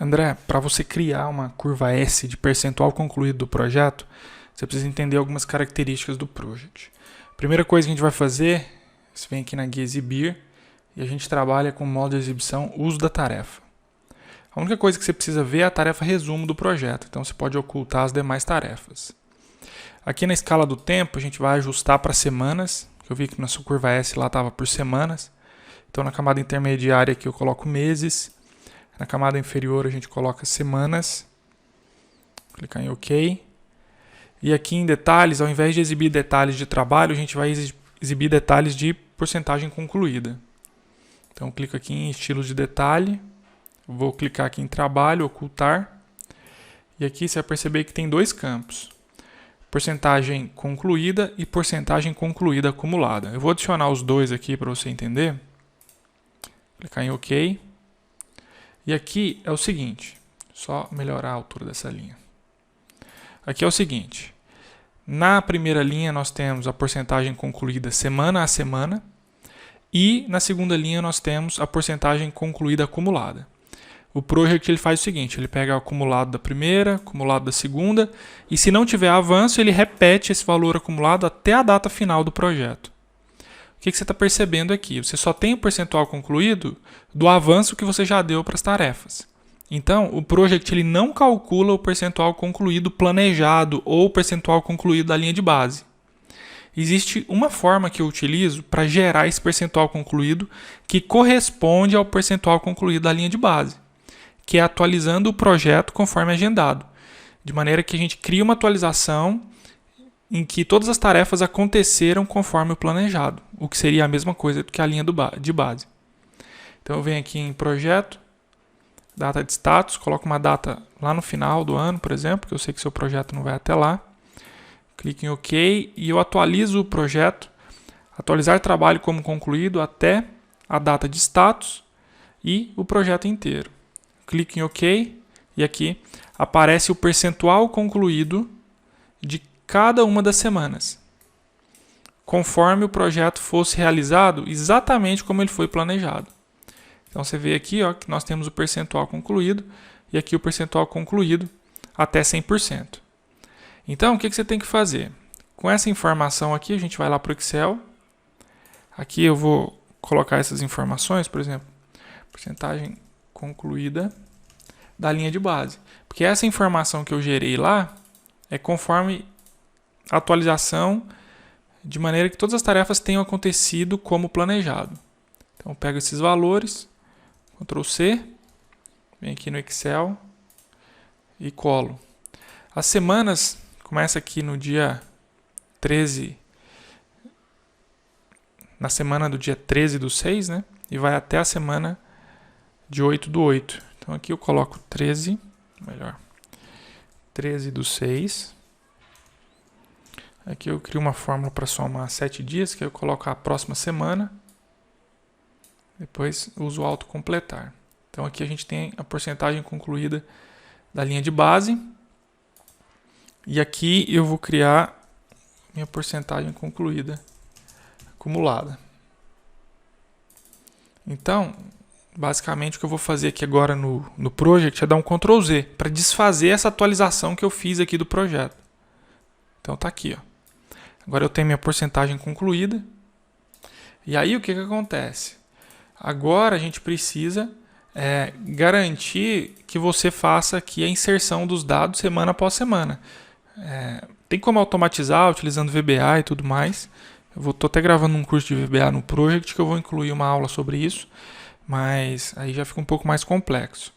André, para você criar uma curva S de percentual concluído do projeto, você precisa entender algumas características do project. Primeira coisa que a gente vai fazer, você vem aqui na guia exibir e a gente trabalha com o modo de exibição uso da tarefa. A única coisa que você precisa ver é a tarefa resumo do projeto, então você pode ocultar as demais tarefas. Aqui na escala do tempo a gente vai ajustar para semanas, eu vi que na sua curva S lá estava por semanas, então na camada intermediária aqui eu coloco meses. Na camada inferior a gente coloca semanas, clicar em OK. E aqui em detalhes, ao invés de exibir detalhes de trabalho, a gente vai exibir detalhes de porcentagem concluída. Então clico aqui em estilo de detalhe, vou clicar aqui em trabalho, ocultar. E aqui você vai perceber que tem dois campos, porcentagem concluída e porcentagem concluída acumulada. Eu vou adicionar os dois aqui para você entender. Clicar em OK. E aqui é o seguinte, só melhorar a altura dessa linha. Aqui é o seguinte, na primeira linha nós temos a porcentagem concluída semana a semana e na segunda linha nós temos a porcentagem concluída acumulada. O project ele faz o seguinte, ele pega o acumulado da primeira, acumulado da segunda e se não tiver avanço ele repete esse valor acumulado até a data final do projeto. O que você está percebendo aqui? Você só tem o percentual concluído do avanço que você já deu para as tarefas. Então, o project ele não calcula o percentual concluído planejado ou o percentual concluído da linha de base. Existe uma forma que eu utilizo para gerar esse percentual concluído que corresponde ao percentual concluído da linha de base, que é atualizando o projeto conforme agendado, de maneira que a gente cria uma atualização em que todas as tarefas aconteceram conforme o planejado, o que seria a mesma coisa do que a linha de base. Então eu venho aqui em projeto, data de status, coloco uma data lá no final do ano, por exemplo, que eu sei que seu projeto não vai até lá. Clico em OK e eu atualizo o projeto, atualizar trabalho como concluído até a data de status e o projeto inteiro. Clico em OK e aqui aparece o percentual concluído de cada uma das semanas, conforme o projeto fosse realizado exatamente como ele foi planejado. Então você vê aqui ó, que nós temos o percentual concluído e aqui o percentual concluído até 100%. Então o que você tem que fazer? Com essa informação aqui a gente vai lá para o Excel. Aqui eu vou colocar essas informações, por exemplo, porcentagem concluída da linha de base. Porque essa informação que eu gerei lá é conforme a atualização de maneira que todas as tarefas tenham acontecido como planejado. Então eu pego esses valores, Ctrl C, venho aqui no Excel e colo. As semanas começa aqui no dia 13, na semana do dia 13 do 6, né? E vai até a semana de 8 do 8. Então aqui eu coloco 13 do 6. Aqui eu crio uma fórmula para somar 7 dias, que eu coloco a próxima semana. Depois uso o autocompletar. Então aqui a gente tem a porcentagem concluída da linha de base. E aqui eu vou criar minha porcentagem concluída acumulada. Então, basicamente o que eu vou fazer aqui agora no project é dar um Ctrl Z para desfazer essa atualização que eu fiz aqui do projeto. Então tá aqui, ó. Agora eu tenho minha porcentagem concluída. E aí o que acontece? Agora a gente precisa garantir que você faça aqui a inserção dos dados semana após semana. Tem como automatizar utilizando VBA e tudo mais. Eu estou até gravando um curso de VBA no Project que eu vou incluir uma aula sobre isso, mas aí já fica um pouco mais complexo.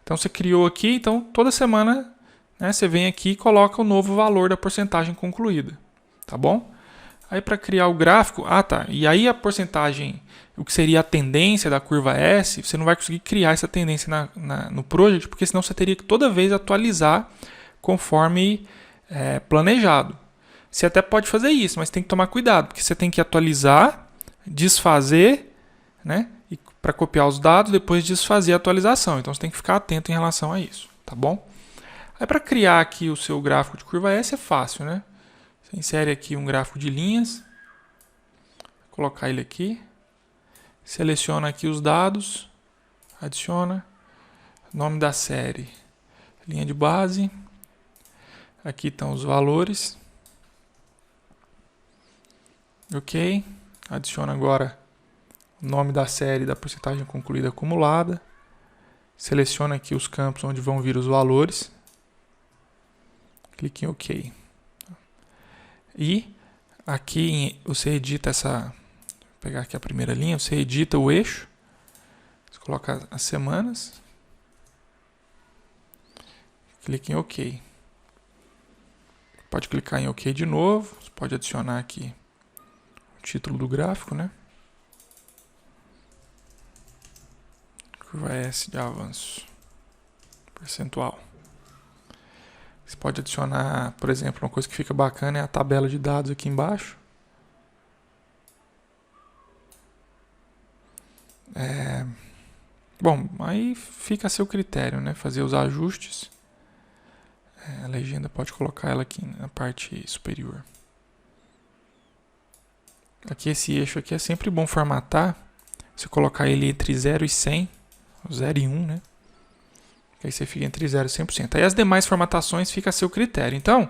Então você criou aqui, então toda semana você vem aqui e coloca o novo valor da porcentagem concluída, tá bom? Aí para criar o gráfico, e aí a porcentagem, o que seria a tendência da curva S, você não vai conseguir criar essa tendência no Project, porque senão você teria que toda vez atualizar conforme planejado. Você até pode fazer isso, mas tem que tomar cuidado, porque você tem que atualizar, desfazer, né? E para copiar os dados, depois desfazer a atualização. Então você tem que ficar atento em relação a isso, tá bom? Aí para criar aqui o seu gráfico de curva S é fácil, né? Você insere aqui um gráfico de linhas, vou colocar ele aqui, seleciona aqui os dados, adiciona, Nome da série, linha de base. Aqui estão os valores. Ok. Adiciono agora o nome da série da porcentagem concluída acumulada. Seleciono aqui os campos onde vão vir os valores. Clique em OK. E aqui você edita essa... Vou pegar aqui a primeira linha. Você edita o eixo. Você coloca as semanas. Clique em OK. Pode clicar em OK de novo. Você pode adicionar aqui o título do gráfico, né? Curva S de avanço percentual. Você pode adicionar, por exemplo, uma coisa que fica bacana é a tabela de dados aqui embaixo. Bom, aí fica a seu critério, né? Fazer os ajustes. A legenda pode colocar ela aqui na parte superior. Aqui esse eixo aqui é sempre bom formatar. Você colocar ele entre 0 e 100, 0 e 1, né? Aí você fica entre 0 e 100%. Aí as demais formatações ficam a seu critério. Então,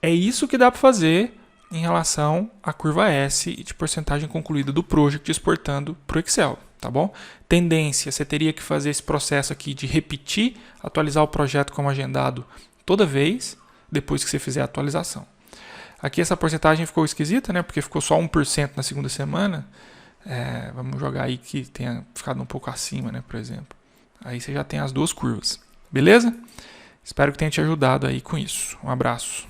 é isso que dá para fazer em relação à curva S de porcentagem concluída do Project exportando para o Excel, tá bom? Tendência, você teria que fazer esse processo aqui de repetir, atualizar o projeto como agendado toda vez, depois que você fizer a atualização. Aqui essa porcentagem ficou esquisita, né? Porque ficou só 1% na segunda semana. Vamos jogar aí que tenha ficado um pouco acima, né? Por exemplo. Aí você já tem as duas curvas. Beleza? Espero que tenha te ajudado aí com isso. Um abraço.